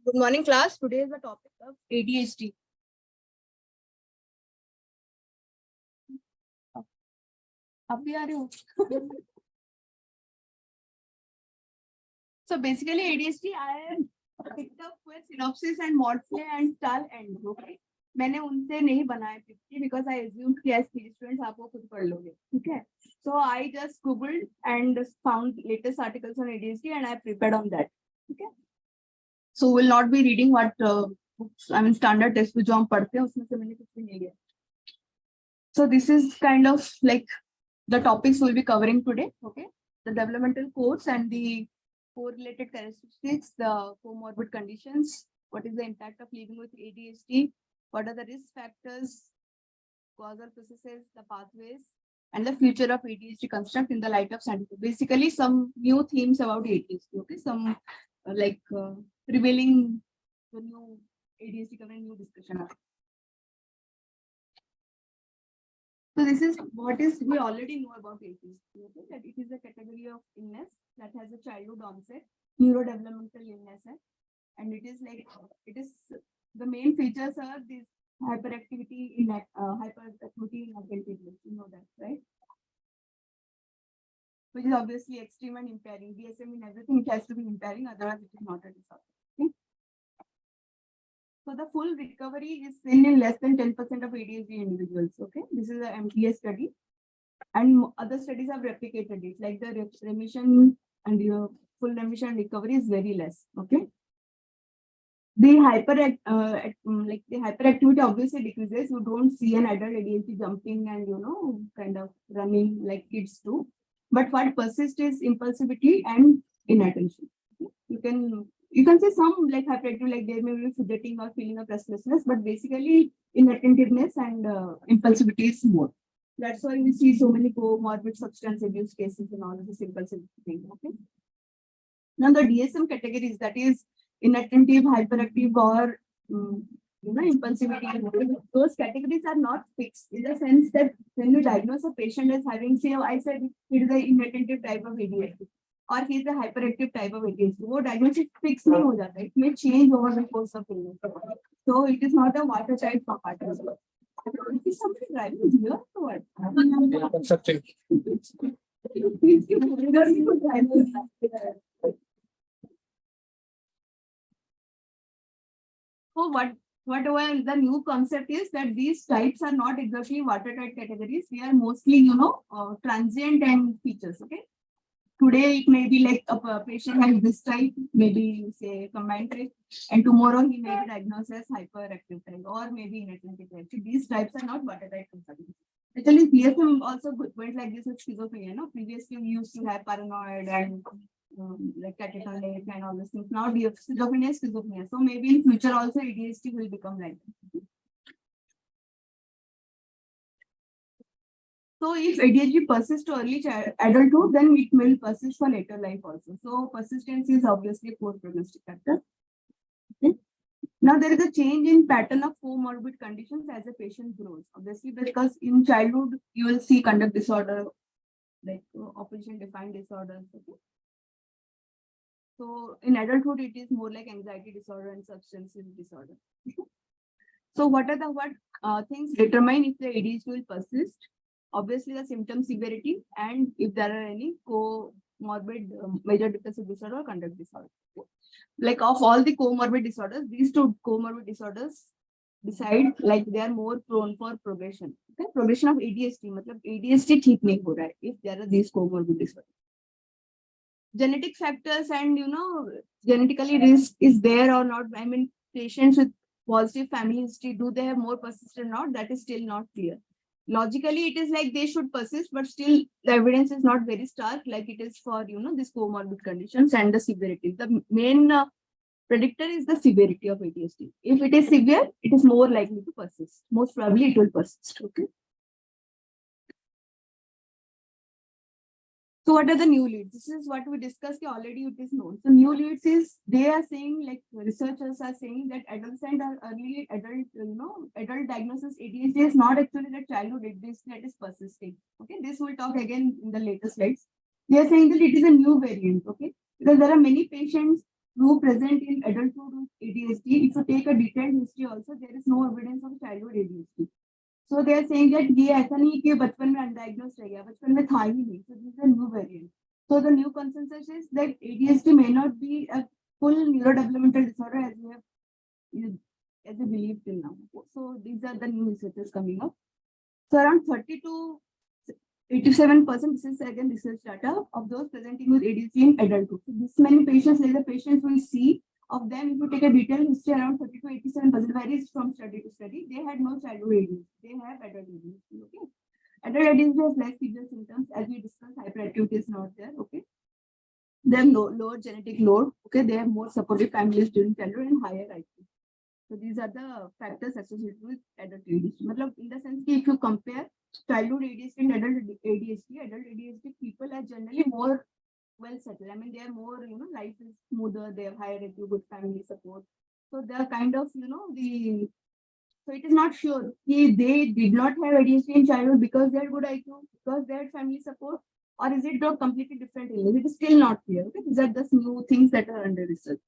Good morning, class. Today is the topic of ADHD. अब भी आ रहे हो? So basically ADHD I picked up with synopsis and Maudsley and Stahl and okay. मैंने उनसे नहीं बनाया because I assumed कि as students आप वो खुद पढ़ लोगे, ठीक है? So I just googled and found latest articles on ADHD and I prepared on that, okay? So will not be reading what books, I mean standard textbook जो हम पढ़ते हैं उसमें से मैंने कुछ भी नहीं लिया. So this is kind of like the topics we'll be covering today, okay? The developmental course and the correlated characteristics, the comorbid conditions, what is the impact of living with ADHD, what are the risk factors, causal processes, the pathways, and the future of ADHD construct in the light of scientific. Basically, some new themes about ADHD, okay? Some revealing the new ADHD covering new discussion. So this is what is we already know about ADHD, okay? That it is a category of illness that has a childhood onset, neurodevelopmental illness, and it is like the main features are this hyperactivity in attentiveness. You know that, right? Which is obviously extreme and impairing. DSM in everything it has to be impairing, otherwise it is not a disorder. Okay? So the full recovery is seen in less than 10% of ADHD individuals. Okay, this is an MTS study, and other studies have replicated it. Like the remission and the full remission recovery is very less. Okay, the hyperactivity obviously decreases. You don't see an adult ADHD jumping and kind of running like kids do. But what persists is impulsivity and inattention. Okay? You can say some like hyperactive, like they may be fidgeting or feeling of restlessness, but basically inattentiveness and impulsivity is more. That's why we see so many comorbid substance abuse cases and all of this impulsive thing. Okay. Now the DSM categories, that is inattentive, hyperactive, or impulsivity. Those categories are not fixed in the sense that when you diagnose a patient as having, say, I said it is an inattentive type of ADHD. Or he is a hyperactive type of ADHD. वो diagnosis fix नहीं हो जाता. It may change over the course of illness. So it is not a watertight part. Is somebody driving here or what? Constructing. So whatever the new concept is that these types are not exactly watertight categories. They are mostly transient and features. Okay. Today it may be like a patient has this type, maybe say combined type, and tomorrow he may be diagnosed as hyperactive type or maybe inattentive type. So these types are not watertight categories. Actually, DSM also went like this with schizophrenia. No, previously we used to have paranoid and like catatonic and all these things. Now schizophrenia is schizophrenia. So maybe in future also ADHD will become like that. So if ADHD persists to early adulthood, then it will persist for later life also. So persistence is obviously a poor prognostic factor. Okay. Now there is a change in pattern of comorbid conditions as a patient grows. Obviously, because in childhood you will see conduct disorder, like opposition defined disorders. Okay. So in adulthood, it is more like anxiety disorder and substance use disorder. Okay. So what are the things determine if the ADHD will persist? Obviously, the symptom severity and if there are any comorbid major depressive disorder or conduct disorder. Okay. Like of all the comorbid disorders, these two comorbid disorders decide like they are more prone for progression. Okay, progression of ADHD, मतलब ADHD ठीक नहीं हो रहा है if there are these comorbid disorders. Genetic factors and genetically risk is there or not. I mean, patients with positive family history, do they have more persistent or not? That is still not clear. Logically, it is like they should persist, but still the evidence is not very stark like it is for these comorbid conditions and the severity. The main predictor is the severity of ADHD. If it is severe, it is more likely to persist. Most probably it will persist. Okay. So what are the new leads? This is what we discussed already. It is known. So new leads is they are saying, like researchers are saying, that adolescent or early adult diagnosis ADHD is not actually the childhood ADHD that is persisting. Okay, this we'll talk again in the later slides. They are saying that it is a new variant. Okay, because there are many patients who present in adulthood with ADHD, if you take a detailed history also, there is no evidence of childhood ADHD. So they are saying that ये ऐसा नहीं कि बचपन में undiagnosed रह गया, बचपन में था ही नहीं. So this is a new variant. So the new consensus is that ADHD may not be a full neurodevelopmental disorder as we believe till now. So these are the new researches coming up. So around 30 to 87%, this is again research data, of those presenting with ADHD in adulthood. So this many patients, like the patients we see, of them, if you take a detailed history, around 30 to 87% varies from study to study. They had no childhood ADHD. They have adult ADHD. Okay. Adult ADHD has less severe symptoms, as we discussed. Hyperactivity is not there. Okay. They have lower genetic load. Okay. They have more supportive families during childhood and higher IQ. So these are the factors associated with adult ADHD. Matlab, in the sense that if you compare childhood ADHD and adult ADHD people are generally more well settled. I mean, they are more, life is smoother, they have higher IQ, good family support. So they are kind of, so it is not sure they did not have ADHD in childhood because they had good IQ, because they had family support, or is it a completely different illness? It is still not clear. Okay? These are the new things that are under research.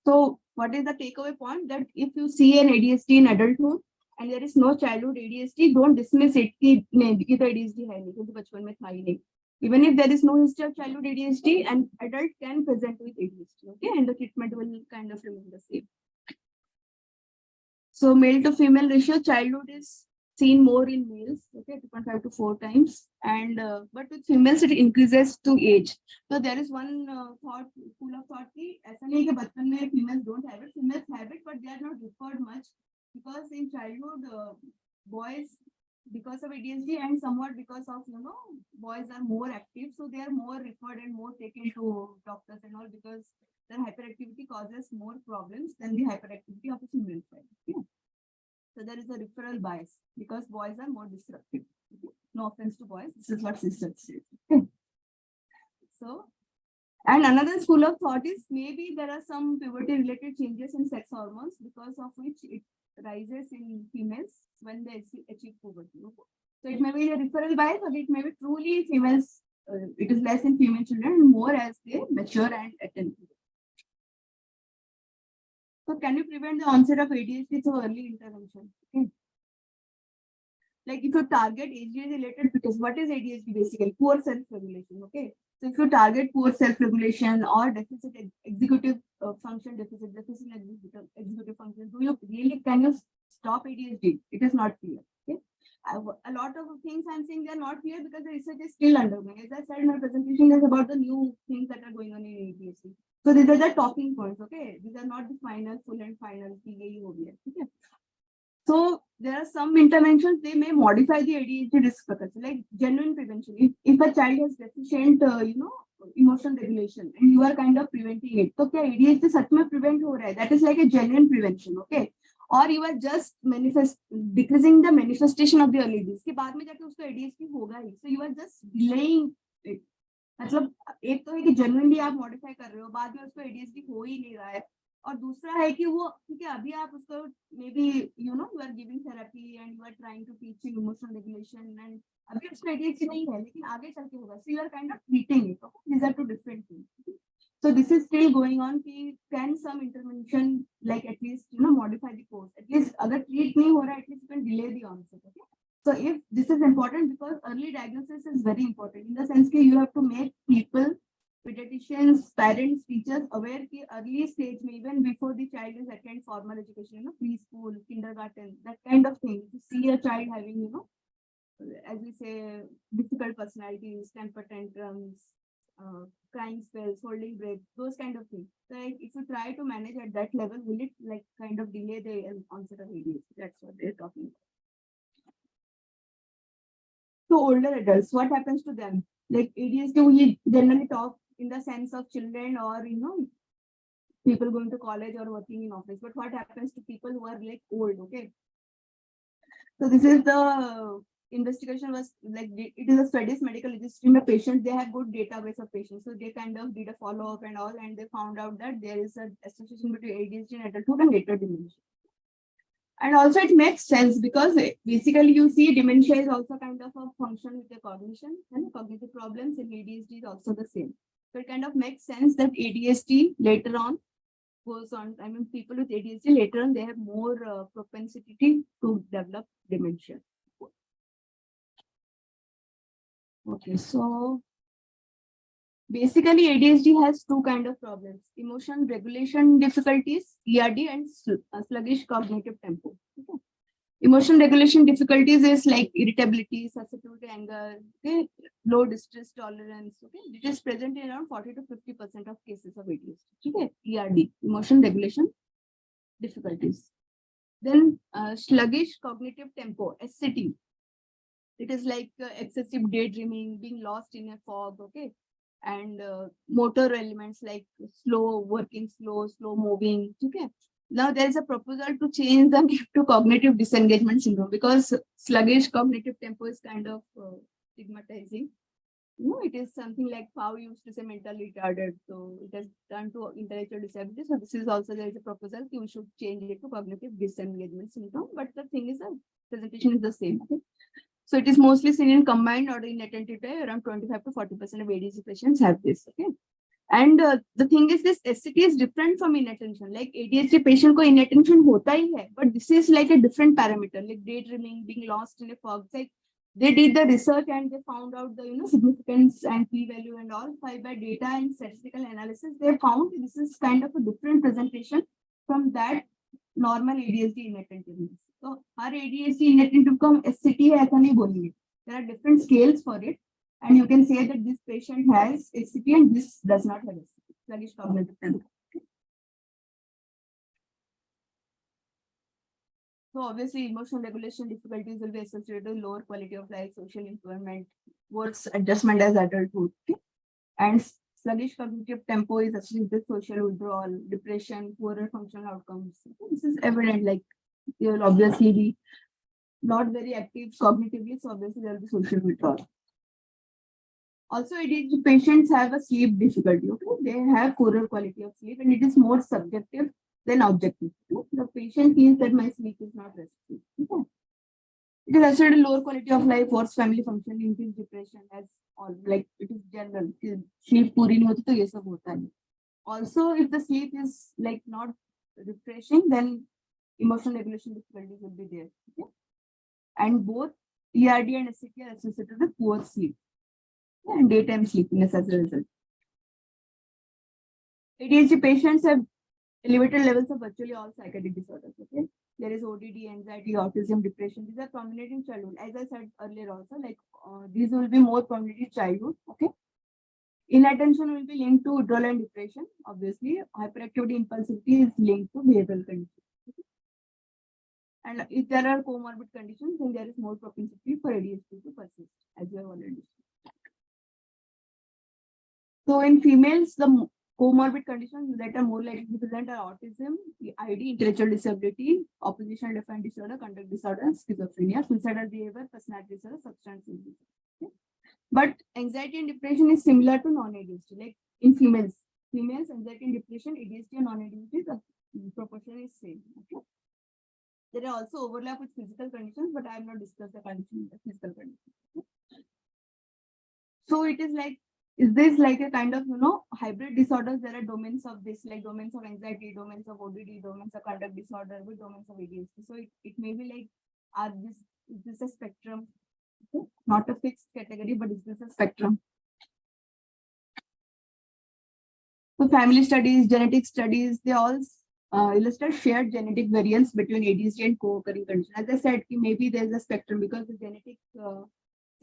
So what is the takeaway point? That if you see an ADHD in adulthood and there is no childhood ADHD, don't dismiss it. कि नहीं, तो ADHD है नहीं, क्योंकि बचपन में था ही नहीं. Even if there is no history of childhood ADHD, an adult can present with ADHD. Okay, and the treatment will kind of remain the same. So male to female ratio, childhood is seen more in males. Okay, 2.5 to 4 times, and but with females it increases to age. So there is one school of thought कि ऐसा नहीं कि बचपन में females don't have it. Females have it, but they are not referred much because in childhood boys, because of ADHD and somewhat because of boys are more active, so they are more referred and more taken to doctors and all, because their hyperactivity causes more problems than the hyperactivity of a female child. Okay? So there is a referral bias because boys are more disruptive. Okay? No offense to boys, this is what research says. Okay? So, and another school of thought is maybe there are some puberty related changes in sex hormones because of which it rises in females when they achieve puberty. Okay? So it may be a referral bias, or it may be truly females. It is less in female children and more as they mature and attain puberty. So can you prevent the onset of ADHD through early intervention? Okay. Like if you target ADHD related, because what is ADHD basically? Poor self-regulation. Okay. So if you target poor self-regulation or deficit executive function deficit executive function, can you stop ADHD? It is not clear. Okay. A lot of things I'm saying they are not clear because the research is still undergoing. As I said, my presentation is about the new things that are going on in ADHD. So these are the talking points. Okay, these are not the final, full and final. Okay. So there are some interventions, they may modify the ADHD risk factors, like genuine prevention. If a child has deficient, emotional regulation and you are kind of preventing it, so क्या ADHD सच में prevent हो रहा है? That is like a genuine prevention, okay? Or you are just decreasing the manifestation of the early disease. के बाद में जाके उसको ADHD होगा ही. So you are just delaying it. मतलब एक तो है कि genuinely आप modify कर रहे हो, बाद में उसको ADHD हो ही नहीं रहा है. और दूसरा है कि वो क्योंकि अभी आप उसको maybe you are giving therapy and you are trying to teach emotional regulation and अभी उसको एडीएचडी नहीं है लेकिन आगे चल के होगा, so you are kind of treating it. Okay, these are two different things. So this is still going on. Can some intervention like at least modify the course? At least अगर treat नहीं हो रहा, at least you can delay the onset. Okay. So if this is important because early diagnosis is very important in the sense that you have to make people, pediatricians, parents, teachers aware that early stage, even before the child is attend formal education, preschool, kindergarten, that kind of thing. To see a child having, as we say, difficult personalities, temper tantrums, crying spells, holding breath, those kind of things. So if you try to manage at that level, will it like kind of delay the onset of ADHD? That's what they're talking about. So older adults, what happens to them? Like ADHD, we generally talk in the sense of children or people going to college or working in office. But what happens to people who are like old? Okay. So this is the investigation was like it is a Swedish medical registry. The patients, they have good database of patients, so they kind of did a follow up and all, and they found out that there is an association between ADHD and adulthood and later dementia. And also it makes sense because basically you see dementia is also kind of a function with the cognition and cognitive problems in ADHD is also the same. So it kind of makes sense that ADHD later on goes on. I mean, people with ADHD later on, they have more propensity to develop dementia. Okay, so basically ADHD has two kind of problems: emotion regulation difficulties, ERD, and sluggish cognitive tempo. Okay. Emotion regulation difficulties is like irritability, susceptibility to anger, okay, low distress tolerance. Okay, it is present in around 40 to 50% of cases of ADHD. Okay, ERD, emotion regulation difficulties. Then sluggish cognitive tempo, SCT. It is like excessive daydreaming, being lost in a fog. Okay, and motor elements like slow working, slow moving. Okay. Now there is a proposal to change the name to cognitive disengagement syndrome, because sluggish cognitive tempo is kind of stigmatizing. It is something like how you used to say mental retarded. So it has turned to intellectual disability. So this is also, there is a proposal we should change it to cognitive disengagement syndrome. But the thing is, the presentation is the same. Okay? So it is mostly seen in combined or inattentive type. Around 25 to 40% of ADHD patients have this. Okay. And the thing is, this SCT is different from inattention. Like ADHD patient ko inattention hota hi hai, but this is like a different parameter, like daydreaming, being lost in a fog. It's like they did the research and they found out the significance and p-value and all by data and statistical analysis. They found this is kind of a different presentation from that normal ADHD inattentiveness. So our ADHD inattentive को हम SCT है ऐसा नहीं बोलेंगे. There are different scales for it. And you can say that this patient has SCT and this does not have SCT, sluggish cognitive tempo. So obviously, emotional regulation difficulties will be associated with lower quality of life, social employment, works adjustment as adulthood. Okay? And sluggish cognitive tempo is associated with social withdrawal, depression, poorer functional outcomes. This is evident, like you will obviously be not very active cognitively, so obviously there will be social withdrawal. Also, ADHD patients have a sleep difficulty. Okay, they have poorer quality of sleep, and it is more subjective than objective. Okay? The patient feels that my sleep is not restful. Okay? It is associated with lower quality of life, worse family function, increased depression, as all like it is general. Sleep पूरी नहीं होती तो ये सब होता है. Also, if the sleep is like not refreshing, then emotional regulation difficulties will be there. Okay? And both ERD and SCT are associated with poor sleep and daytime sleepiness as a result. ADHD patients have elevated levels of virtually all psychiatric disorders. Okay, there is ODD, anxiety, autism, depression. These are prominent in childhood. As I said earlier, also like these will be more prominent in childhood. Okay, inattention will be linked to withdrawal and depression. Obviously, hyperactivity, impulsivity is linked to behavioral conditions. Okay? And if there are comorbid conditions, then there is more propensity for ADHD to persist, as we have already seen. So in females, the comorbid conditions that are more likely to present are autism, ID, intellectual disability, oppositional defiant disorder, conduct disorder, schizophrenia, suicidal behavior, personality disorder, substance abuse. Okay? But anxiety and depression is similar to non-ADHD. Like in females, anxiety and depression, ADHD and non-ADHD, the proportion is same. Okay? There are also overlap with physical conditions, but I have not discussed the condition, the physical conditions. Okay? So it is like, is this like a kind of, hybrid disorders? There are domains of this, like domains of anxiety, domains of ODD, domains of conduct disorder, with domains of ADHD. So it may be like, is this a spectrum? Okay? Not a fixed category, but is this a spectrum? So family studies, genetic studies, they all illustrate shared genetic variance between ADHD and co-occurring condition. As I said, maybe there's a spectrum because the genetic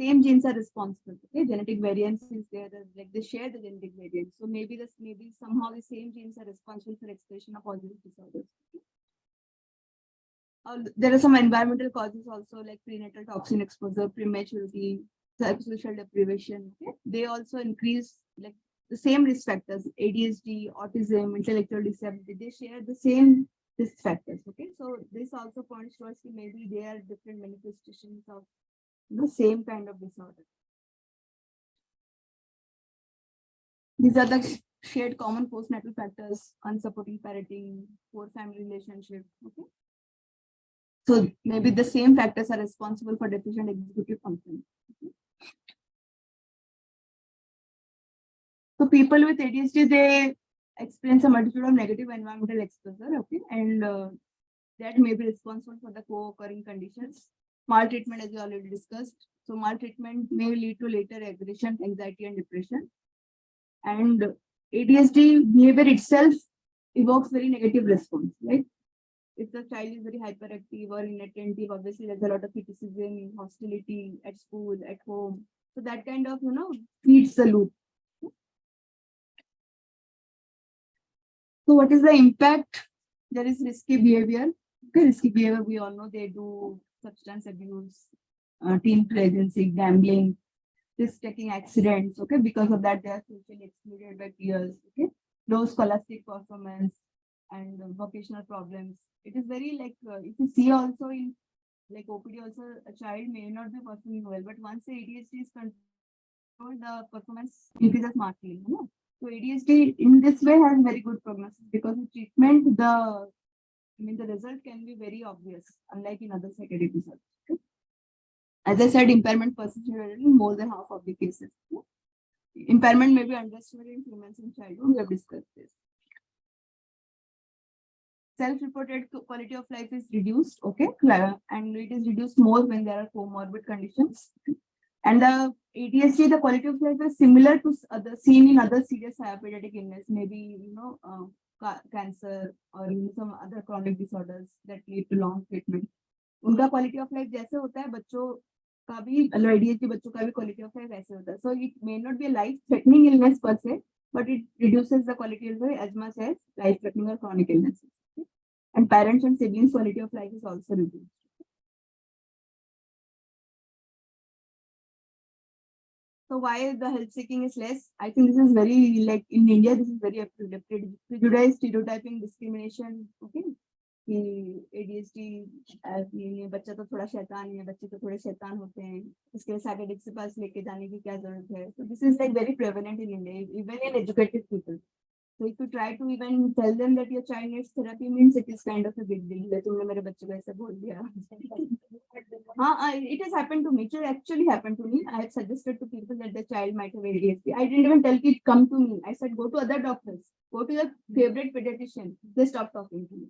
same genes are responsible. Okay, genetic variance is there. Like they share the genetic variance. So maybe somehow the same genes are responsible for expression of all these disorders. There are some environmental causes also, like prenatal toxin exposure, prematurity, psychosocial deprivation. Okay? They also increase like the same risk factors: ADHD, autism, intellectual disability. They share the same risk factors. Okay, so this also points towards maybe they are different manifestations of the same kind of disorder. These are the shared common postnatal factors: unsupporting parenting, poor family relationship. Okay. So maybe the same factors are responsible for deficient executive function. Okay. So people with ADHD, they experience a multitude of negative environmental exposure, okay, and that may be responsible for the co-occurring conditions. Maltreatment, as we already discussed. So maltreatment may lead to later aggression, anxiety, and depression. And ADHD behavior itself evokes very negative response, right? If the child is very hyperactive or inattentive, obviously there's a lot of criticism, hostility at school, at home. So that kind of, feeds the loop. So what is the impact? There is risky behavior. Okay, risky behavior, we all know they do substance abuse, teen pregnancy, gambling, risk-taking accidents. Okay, because of that, they are socially excluded by peers. Okay, low scholastic performance and vocational problems. It is very like if you see also in like OPD, also a child may not be performing well, but once the ADHD is controlled, the performance increases markedly. So ADHD in this way has very good prognosis because of treatment, the result can be very obvious, unlike in other psychiatric disorders. Okay? As I said, impairment persists in more than half of the cases. Okay? Impairment may be underestimated in humans in childhood. We have discussed this. Self-reported quality of life is reduced, okay, and it is reduced more when there are comorbid conditions. And the ADHD, the quality of life is similar to seen in other serious pediatric illness, maybe cancer or some other chronic disorders that lead to long treatment. उनका quality of life जैसे होता है बच्चों का भी ADHD बच्चों का भी quality of life ऐसे होता है. So it may not be a life-threatening illness per se, but it reduces the quality of life as much as life-threatening or chronic illnesses. Okay? And parents and siblings' quality of life is also reduced. So why the help seeking is less? I think this is very like in India, this is very prejudiced, stereotyping, discrimination. Okay, ADHD ये बच्चा तो थोड़ा शैतान है, बच्चे तो थोड़े शैतान होते हैं, इसके साइकियाट्रिस्ट के पास लेके जाने की क्या जरूरत है? So this is like very prevalent in India, even in educated people. So if you try to even tell them that your child needs therapy, means it is kind of a big deal. तुमने मेरे बच्चे को ऐसे बोल दिया. It has happened to me. It actually happened to me. I have suggested to people that the child might have ADHD. I didn't even tell kids come to me. I said go to other doctors. Go to your favorite pediatrician. They stop talking to me.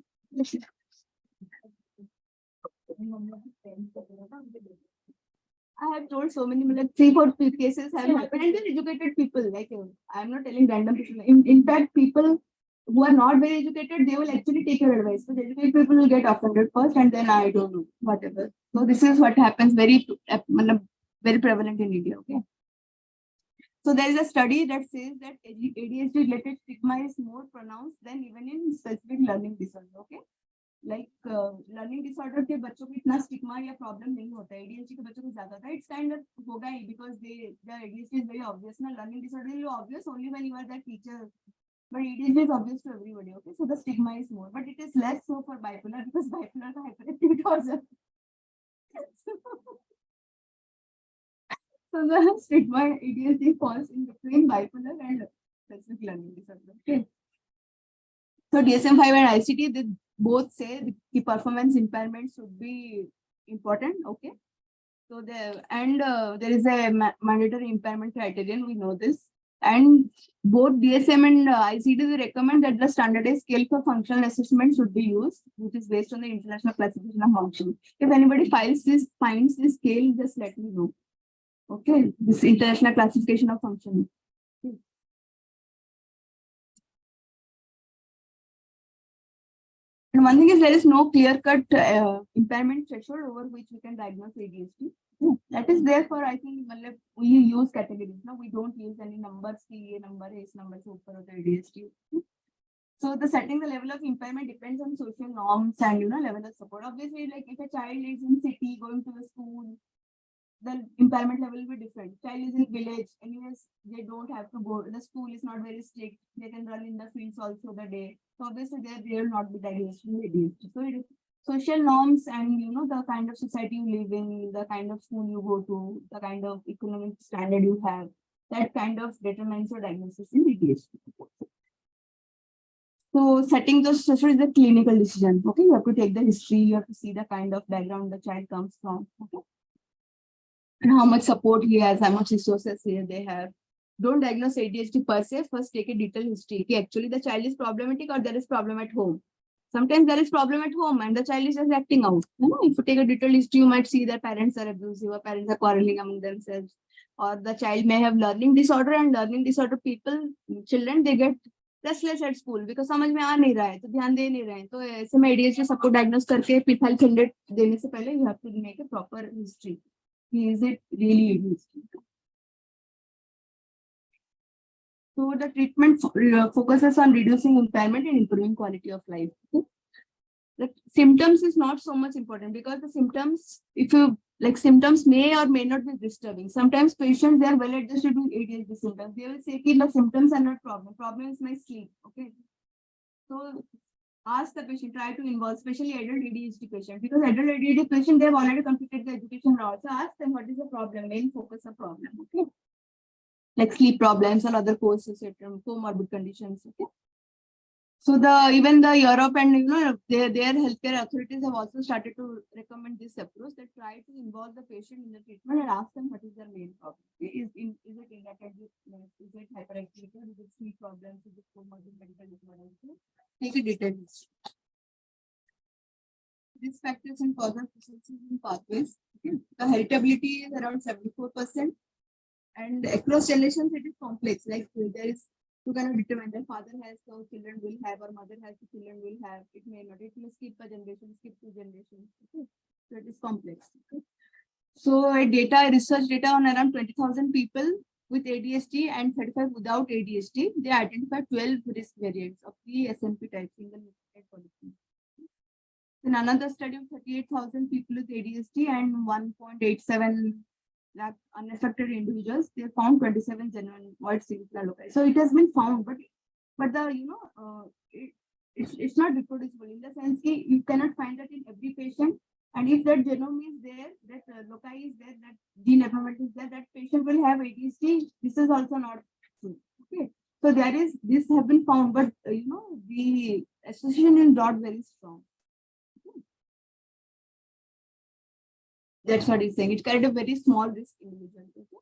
I have told so many, like 3-4 cases have happened, and they're educated people. Like I'm not telling random people. In fact, people who are not very educated, they will actually take your advice. But educated people will get offended first, and then I don't know, whatever. So this is what happens very prevalent in India. Okay. So there is a study that says that ADHD related stigma is more pronounced than even in specific learning disorder. Okay. Like learning disorder के बच्चों को इतना stigma या problem नहीं होता है, ADHD के बच्चों को ज्यादा होता है. It's kind of होगा ही because the ADHD is very obvious. ना learning disorder is obvious only when you are the teacher, but ADHD is obvious to everybody. Okay, so the stigma is more, but it is less so for bipolar because bipolar is hyperactive disorder. So the stigma ADHD falls in between bipolar and specific learning disorder. Okay. So DSM-5 and ICT, they both say the performance impairment should be important. Okay. So there is a mandatory impairment criterion. We know this. And both DSM and ICT, they recommend that the standardized scale for functional assessment should be used, which is based on the international classification of function. If anybody finds this scale, just let me know. Okay, this international classification of function. Okay. And one thing is there is no clear-cut impairment threshold over which we can diagnose ADHD. That is therefore I think we use categories. No, we don't use any numbers. A number, S number, super ADHD. So the setting the level of impairment depends on social norms and level of support. Obviously, like if a child is in city going to a school, the impairment level will be different. Child is in village, anyways, they don't have to go. The school is not very strict. They can run in the fields also the day. So obviously, they will not be diagnosed with ADHD. So it is social norms and the kind of society you live in, the kind of school you go to, the kind of economic standard you have, that kind of determines your diagnosis in ADHD. So setting those thresholds is a clinical decision. Okay, you have to take the history, you have to see the kind of background the child comes from. Okay. And how much support he has, how much resources here they have. don't diagnose ADHD per se. First, take a detailed history. Actually, the child is problematic or there is problem at home. Sometimes there is problem at home and the child is just acting out. If you take a detailed history, you might see that parents are abusive or parents are quarreling among themselves, or the child may have learning disorder, and learning disorder children, they get restless at school because समझ में आ नहीं रहा है, तो ध्यान दे नहीं रहे हैं, तो ऐसे में ADHD सबको diagnose करके पिथाइल कैंडिडेट देने से पहले you have to make a proper history. Is it really ADHD? So the treatment focuses on reducing impairment and improving quality of life. Okay? The symptoms is not so much important because the symptoms, if you like, symptoms may or may not be disturbing. Sometimes patients, they are well adjusted with ADHD symptoms. They will say that the symptoms are not problem. Problem is my sleep. Okay. So ask the patient, try to involve, especially adult ADHD patient, because adult ADHD patient, they have already completed the education route. So ask them what is the problem, main focus of problem. Okay. Like sleep problems or other co-associated comorbid conditions. Okay. So even the Europe and their healthcare authorities have also started to recommend this approach, that try to involve the patient in the treatment and ask them what is their main problem. Is it inattentiveness? Is it hyperactivity? Is it sleep problems? Is it comorbid medical disorders? Take a detailed history. These factors and causal processes in pathways. Okay. The heritability is around 74%. And across generations, it is complex. Like there is, you cannot determine that father has, so children will have, or mother has, so children will have. It may not. It may skip a generation, skip 2 generations. Okay. So it is complex. Okay. So research data on around 20,000 people with ADHD and 35 without ADHD, they identified 12 risk variants of the SNP type, single nucleotide polyp. Then another study of 38,000 people with ADHD and 1.87 lakh unaffected individuals, they found 27 genuine void significant loci. So it has been found, but it's not reproducible in the sense that you cannot find that in every patient. And if that genome is there, that loci is there, that gene abnormality is there, that patient will have ADHD. This is also not true. Okay, so this have been found, but the association is not very strong. That's what he's saying. It carried a very small risk individual. Okay?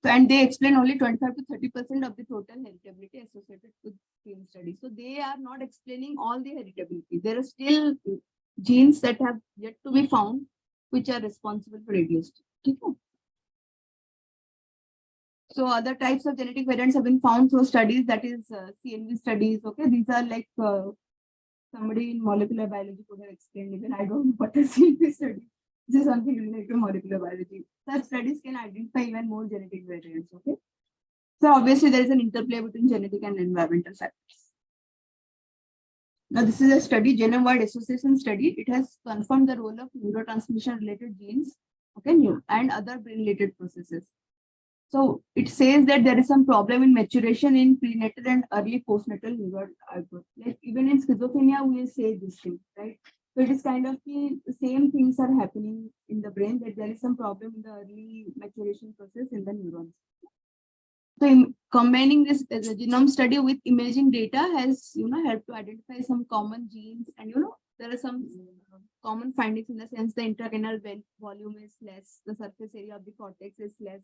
So, and they explain only 25 to 30% of the total heritability associated with screen studies. So they are not explaining all the heritability. There are still genes that have yet to be found, which are responsible for ADHD. Okay? So other types of genetic variants have been found through studies, that is CNV studies. Okay, these are like somebody in molecular biology could have explained. Even I don't know what a CNV study. This is something related to molecular biology. Such studies can identify even more genetic variants. Okay. So obviously there is an interplay between genetic and environmental factors. Now this is a study, genome-wide association study. It has confirmed the role of neurotransmission-related genes, okay, and other brain-related processes. So it says that there is some problem in maturation in prenatal and early postnatal neural output. Like even in schizophrenia, we say this thing, right? So it is kind of the same things are happening in the brain, that there is some problem in the early maturation process in the neurons. So combining this as a genome study with imaging data has helped to identify some common genes, and there are some common findings in the sense the intracranial volume is less, the surface area of the cortex is less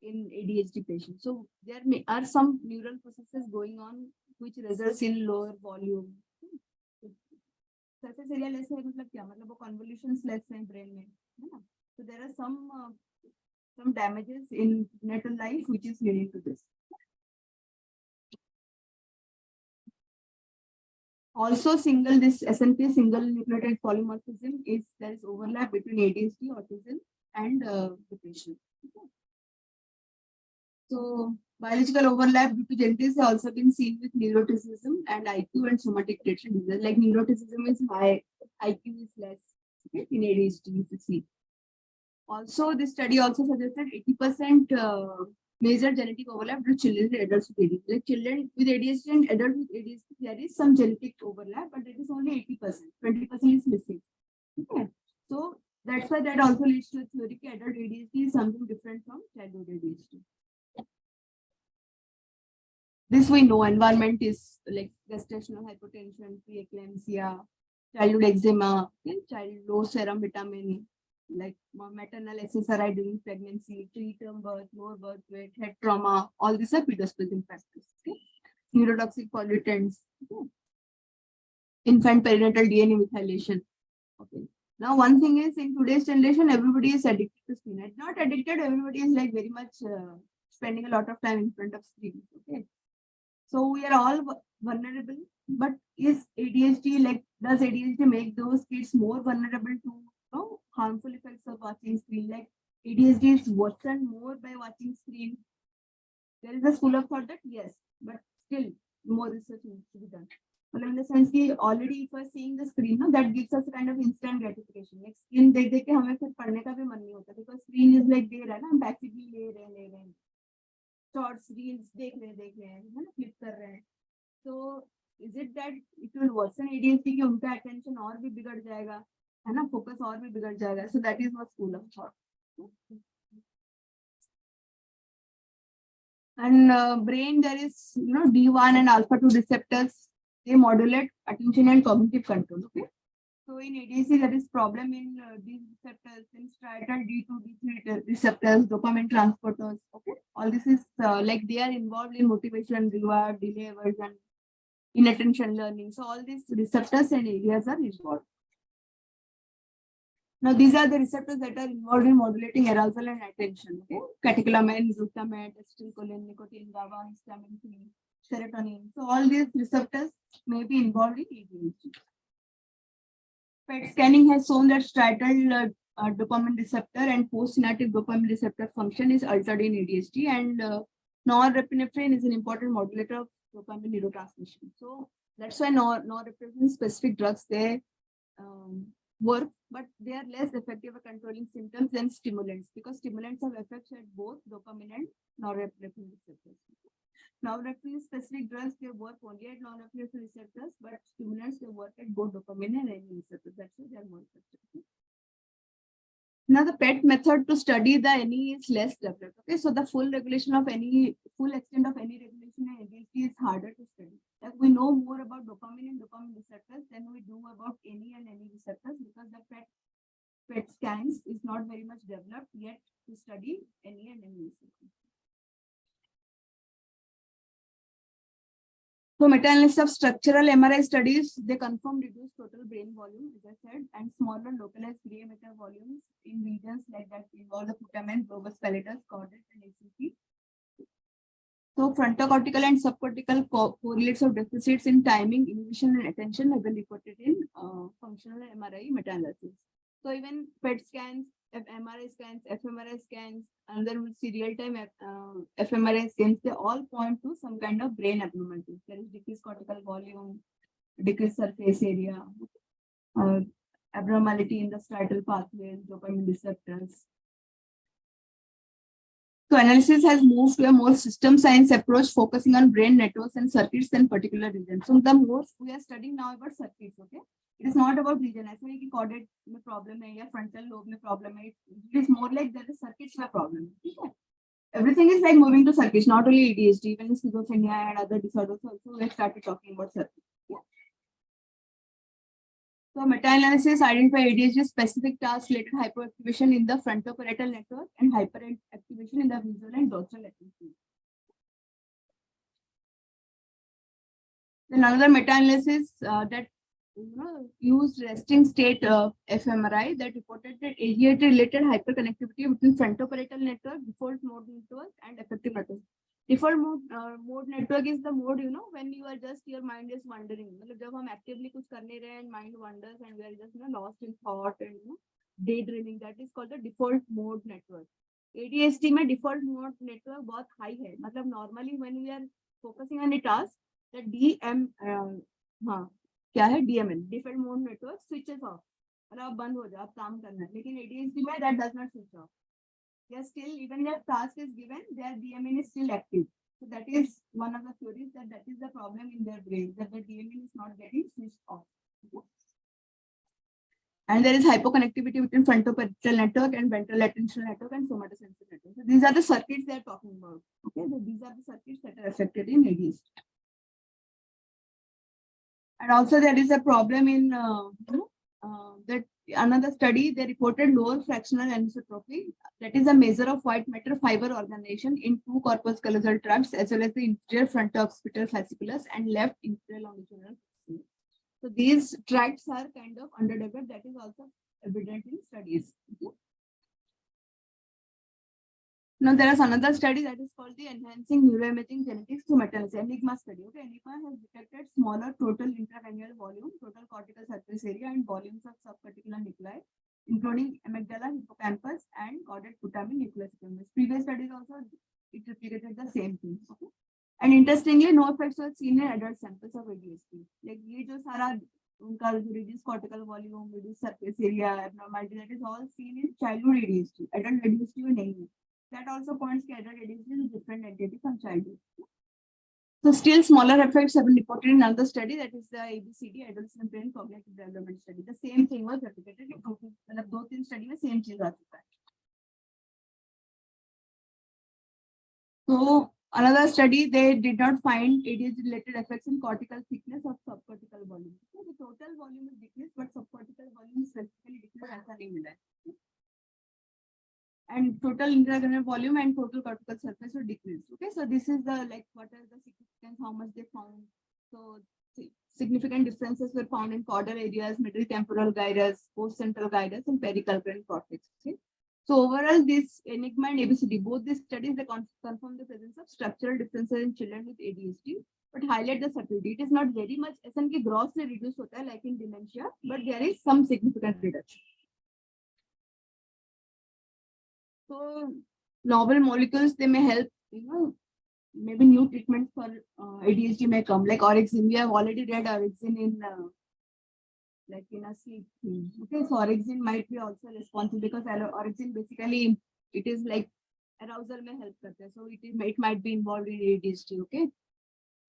in ADHD patients. So there are some neural processes going on which results in lower volume. Surface area less है मतलब क्या मतलब वो convolutions less है brain में, है ना? So there are some damages in natal life which is leading to this. Also, this SNP single nucleotide polymorphism is there is overlap between ADHD, autism, and the patient. Okay. So biological overlap due to genetics has also been seen with neuroticism and IQ and somatic related diseases. Like neuroticism is high, IQ is less. Okay, in ADHD, you can see. Also, this study also suggested 80% major genetic overlap with children and adults with ADHD. Like children with ADHD and adults with ADHD, there is some genetic overlap, but it is only 80%. 20% is missing. Okay, so that's why that also leads to a theory that adult ADHD is something different from childhood ADHD. This we know, environment is like gestational hypotension, preeclampsia, childhood eczema, low serum vitamin, like maternal SSRI during pregnancy, preterm birth, low birth weight, head trauma, all these are predisposing factors. Okay? Neurotoxic pollutants, okay? Infant perinatal DNA methylation. Okay. Now, one thing is in today's generation, everybody is addicted to screen. Not addicted, everybody is like very much spending a lot of time in front of screens. Okay. So we are all vulnerable, but is ADHD like, does ADHD make those kids more vulnerable to harmful effects of watching screen? Like ADHD is worsened more by watching screen. There is a school of thought that yes, but still more research needs to be done. Well, in the sense that already if we're seeing the screen, no, that gives us a kind of instant gratification. Like screen देख देख के हमें फिर पढ़ने का भी मन नहीं होता because screen is like दे रहा है ना, हम passively ले रहे हैं शॉर्ट्स रील्स देख रहे हैं है ना, क्लिक कर रहे हैं. So is it that it will worsen ADHD कि उनका attention और भी बिगड़ जाएगा, है ना, focus और भी बिगड़ जाएगा. So that is what school of thought. And brain, there is D1 and alpha 2 receptors. They modulate attention and cognitive control. Okay. So in ADHD, there is problem in these receptors, in striatal D2, D3 receptors, dopamine transporters. Okay. All this is like they are involved in motivation, reward, delay, aversion, inattention learning. So all these receptors and areas are involved. Now, these are the receptors that are involved in modulating arousal and attention. Okay, catecholamine, glutamate, acetylcholine, nicotine, GABA, histamine, serotonin. So, all these receptors may be involved in ADHD. PET scanning has shown that striatal dopamine receptor and postsynaptic dopamine receptor function is altered in ADHD, and norepinephrine is an important modulator of dopamine neurotransmission. So, that's why norepinephrine specific drugs they work, but they are less effective at controlling symptoms than stimulants because stimulants have effects at both dopamine and norepinephrine receptors. Norepinephrine specific drugs they work only at norepinephrine receptors, but stimulants they work at both dopamine and NE receptors. That's why they are more effective. Now the PET method to study the NE is less developed. Okay, so the full regulation of any full extent of any regulation in ADHD is harder to study. Like we know more about dopamine and dopamine receptors than we do about NE and NE receptors because the PET scans is not very much developed yet to study NE and NE receptors. So meta-analysis of structural MRI studies, they confirm reduced total brain volume, as I said, and smaller localized gray matter volumes in regions like that involve the putamen, globus pallidus, caudate, and ACP. So frontocortical and subcortical correlates of deficits in timing, inhibition, and attention have been reported in functional MRI meta-analysis. So even PET scans, MRI scans, fMRI scans, and then we'll see real-time fMRI scans, they all point to some kind of brain abnormality. There is decreased cortical volume, decreased surface area, abnormality in the striatal pathways, dopamine receptors. So analysis has moved to a more system science approach, focusing on brain networks and circuits than particular regions. So the most we are studying now about circuits, okay? It is not about region. ऐसा नहीं कि caudate में problem है या frontal lobe में problem है. It is more like that the circuits में problem. Okay? Everything is like moving to circuits, not only ADHD, even schizophrenia and other disorders also. We started talking about circuits. Yeah. So meta-analysis identify ADHD specific task-related hyperactivation in the frontoparietal network and hyperactivation in the visual and dorsal attention. Then another meta-analysis that used resting state fMRI that reported that ADHD-related hyperconnectivity between frontoparietal network, default mode network, and effective network. Default mode network is the mode when you are just your mind is wandering. मतलब जब हम actively कुछ कर नहीं रहे and mind wanders and we are just lost in thought and daydreaming, that is called the default mode network. ADHD में default mode network बहुत high है. मतलब normally when we are focusing on a task, the क्या है DMN default mode network switches off. मतलब आप बंद हो जाओ, आप काम करना है. लेकिन ADHD में that does not switch off. Yes, still even if task is given, their DMN is still active. So that is one of the theories that is the problem in their brain, that the DMN is not getting switched off. Okay. And there is hypoconnectivity between frontoparietal network and ventral attentional network and somatosensory network. So these are the circuits they are talking about. Okay, so these are the circuits that are affected in ADHD. And also there is a problem in that another study, they reported lower fractional anisotropy. That is a measure of white matter fiber organization in two corpus callosal tracts as well as the inferior fronto-occipital fasciculus and left inferior longitudinal fasciculus. So these tracts are kind of underdeveloped. That is also evident in studies. Okay. Now there is another study that is called the Enhancing Neuroimaging Genetics to Maternity, ENIGMA study. Okay, ENIGMA has detected smaller total intracranial volume, total cortical surface area, and volumes of subcortical nuclei, including amygdala, hippocampus, and caudate putamen nucleus accumbens. Previous studies also it replicated the same thing. Okay, and interestingly, no effects were seen in adult samples of ADHD. Like ये जो सारा उनका reduced cortical volume, reduced surface area, abnormality, that is all seen in childhood ADHD. Adult ADHD में नहीं है. That also points to adult ADHD is a different entity from childhood. So still smaller effects have been reported in another study, that is the ABCD, Adolescent Brain Cognitive Development Study. The same thing was replicated in मतलब 2-3 study में same चीज आ चुका है. So another study, they did not find ADHD related effects in cortical thickness or subcortical volume. So the total volume is decreased, but subcortical volume is specifically decreased. ऐसा नहीं मिला है. And total intracranial volume and total cortical surface were decreased. Okay, so this is the like what are the significance, how much they found. So significant differences were found in caudal areas, middle temporal gyrus, post-central gyrus, and pericalculent cortex. Okay, so overall, this ENIGMA and ABCD, both these studies, they confirm the presence of structural differences in children with ADHD, but highlight the subtlety. It is not very much SNK grossly reduced hota hai, like in dementia, but there is some significant reduction. So novel molecules, they may help, maybe new treatments for ADHD may come, like orexin. We have already read orexin in like in a sleep thing. Okay, so orexin might be also responsible because orexin basically it is like arousal may help karte. So it might be involved in ADHD. Okay,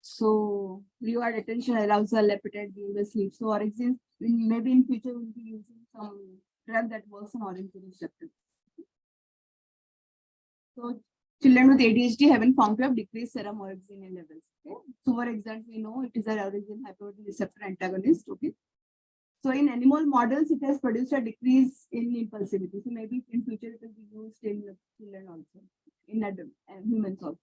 so reward attention, arousal, appetite during the sleep. So orexin maybe in future we'll be using some drug that works on orexin receptor. So children with ADHD haven't found to have decreased serum orexin levels. Okay? So for example, we know it is a orexin hyperactivity receptor antagonist. Okay. So in animal models, it has produced a decrease in impulsivity. So maybe in future it will be used in children also, in humans also.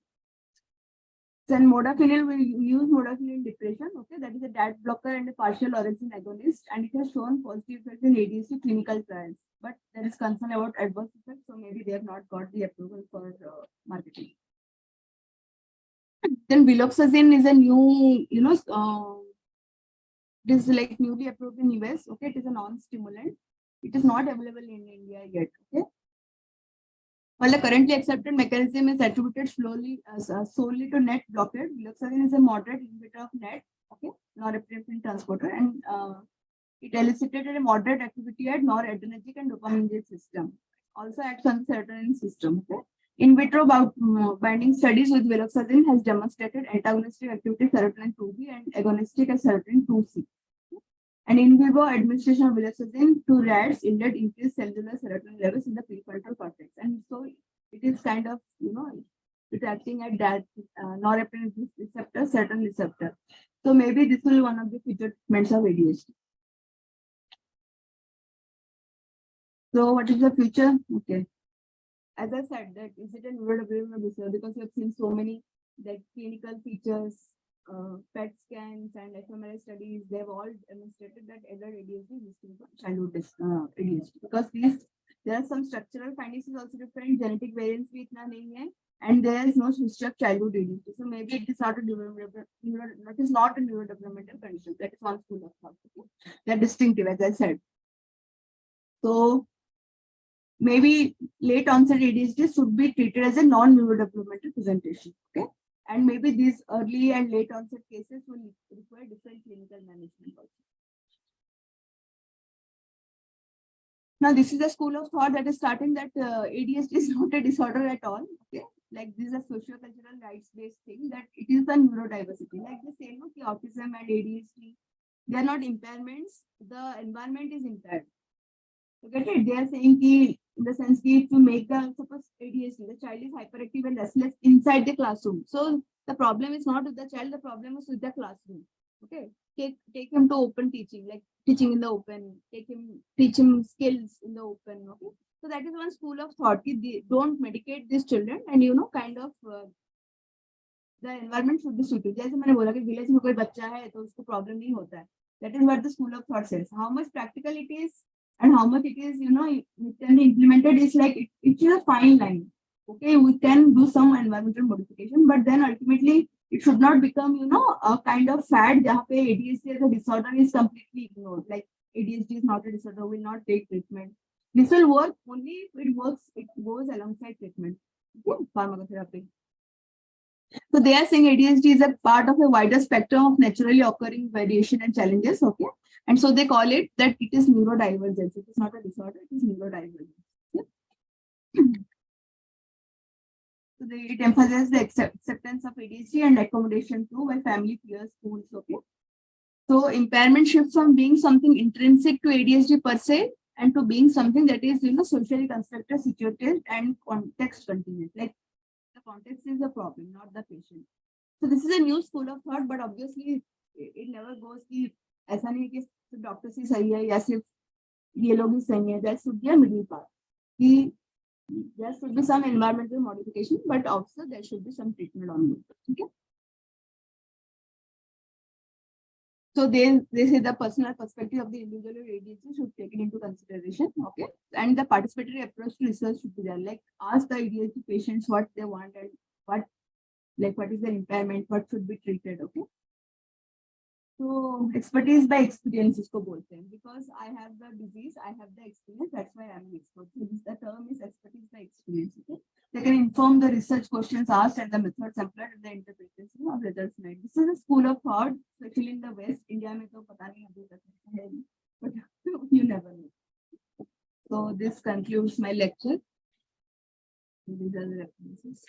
Then modafinil, we use modafinil in depression. Okay, that is a DAT blocker and a partial orexin agonist, and it has shown positive effects in ADHD clinical trials. But there is concern about adverse effects, so maybe they have not got the approval for marketing. Then viloxazine is a new, it is like newly approved in US. Okay, it is a non-stimulant. It is not available in India yet. Okay. While the currently accepted mechanism is attributed solely to NET blockade, viloxazine is a moderate inhibitor of NET, okay, norepinephrine transporter, and it elicited a moderate activity at noradrenergic and dopaminergic system. Also acts on the serotonin system. Okay. In vitro binding studies with viloxazine has demonstrated antagonistic activity serotonin 2B and agonistic at serotonin 2C. And in vivo administration of viloxazine to rats yielded increased cellular serotonin levels in the prefrontal cortex. And so it is kind of, it's acting at that norepinephrine receptor, serotonin receptor. So maybe this will be one of the future treatments of ADHD. So what is the future? Okay. As I said, that is it a neurodevelopmental disorder? Because you have seen so many like clinical features, PET scans and fMRI studies, they've all demonstrated that adult ADHD is distinct from childhood ADHD. Because there are some structural findings is also different, genetic variants bhi itna nahi hai, and there is no history of childhood ADHD. So maybe it is not a neurodevelopmental condition. That is one school of thought. Okay? They're distinctive, as I said. So maybe late onset ADHD should be treated as a non-neurodevelopmental presentation. Okay. And maybe these early and late onset cases will require different clinical management also. Now, this is a school of thought that is starting that ADHD is not a disorder at all. Okay, like this is a socio-cultural rights-based thing, that it is the neurodiversity. Like they say, autism and ADHD, they are not impairments. The environment is impaired. Okay, they are saying ki, in the sense that to make the suppose ADHD, the child is hyperactive and restless inside the classroom. So the problem is not with the child, the problem is with the classroom. Okay, take him to open teaching, like teaching in the open. Teach him skills in the open. Okay, so that is one school of thought. They don't medicate these children, and kind of the environment should be suited. जैसे मैंने बोला कि village में कोई बच्चा है तो उसको problem नहीं होता है. That is what the school of thought says. How much practical it is and how much it is, it can be implemented is like it is a fine line. Okay, we can do some environmental modification, but then ultimately it should not become, a kind of fad जहाँ पे ADHD as a disorder is completely ignored. Like ADHD is not a disorder, will not take treatment. This will work only if it works. It goes alongside treatment. Okay, pharmacotherapy. So they are saying ADHD is a part of a wider spectrum of naturally occurring variation and challenges. Okay. And so they call it that it is neurodivergence. It is not a disorder, it is neurodivergence. Okay. So it emphasizes the acceptance of ADHD and accommodation too by family, peers, schools. Okay. So impairment shifts from being something intrinsic to ADHD per se and to being something that is, socially constructed, situated, and context contingent. Like the context is the problem, not the patient. So this is a new school of thought, but obviously it never goes कि ऐसा नहीं कि doctor से सही है या सिर्फ ये लोग ही सही है. There should be a middle path. There should be some environmental modification, but also there should be some treatment on it. Okay. So they say the personal perspective of the individual with ADHD should be taken into consideration. Okay. And the participatory approach to research should be there. Like ask the ADHD patients what they want and what is the impairment, what should be treated. Okay. So expertise by experience isko bolte hain. Because I have the disease, I have the experience, that's why I'm an expert. So the term is expertise by experience. Okay. They can inform the research questions asked and the methods employed and the interpretation of results made. This is a school of thought, especially in the West. India mein to pata nahi abhi tak hai, but you never know. So this concludes my lecture. These are the references.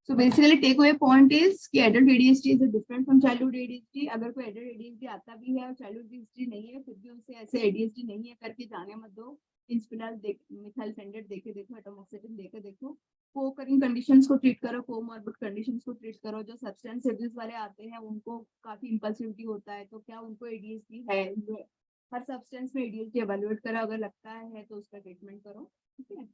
So basically take away point is कि adult ADHD is different from childhood ADHD. अगर कोई adult ADHD आता भी है और childhood ADHD नहीं है, फिर भी उसे ऐसे ADHD नहीं है करके जाने मत दो. इंस्पिनल मिथाइल फेंडेट देके देखो, एटोमोक्सेटिन देके देखो. को-occurring conditions को treat करो, comorbid conditions को treat करो. जो substance abuse वाले आते हैं उनको काफी impulsivity होता है, तो क्या उनको ADHD है? हर substance में ADHD evaluate करो, अगर लगता है तो उसका treatment करो. ठीक है.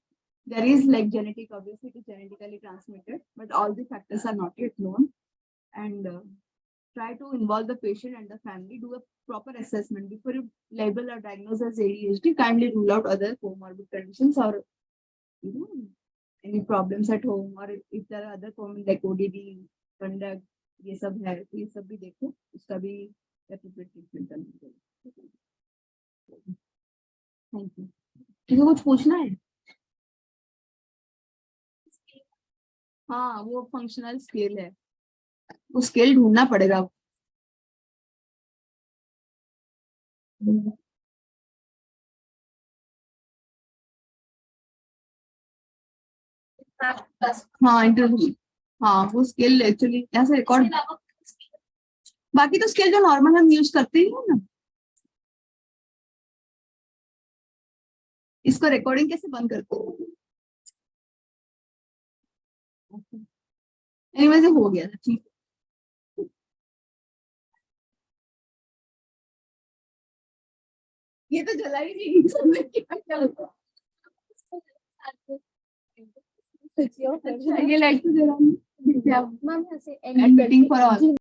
There is like genetic, obviously it is genetically transmitted, but all the factors are not yet known. And try to involve the patient and the family, do a proper assessment before you label or diagnose as ADHD. Kindly rule out other comorbid conditions or any problems at home, or if there are other common like ODD, conduct, ये सब है, तो ये सब भी देखो, उसका भी appropriate treatment करना चाहिए. Thank you. ठीक है, कुछ पूछना है? हाँ, वो फंक्शनल स्केल है, वो स्केल ढूंढना पड़ेगा. हाँ इंटरव्यू, हाँ वो स्केल एक्चुअली ऐसे रिकॉर्ड. बाकी तो स्केल जो नॉर्मल हम यूज करते ही है ना. इसको रिकॉर्डिंग कैसे बंद करते हैं? एनीवेज हो गया था. ठीक. ये तो जला ही नहीं. क्या होता? अच्छा, ये लाइट तो जला नहीं. मैम ऐसे एडिटिंग फॉर ऑल.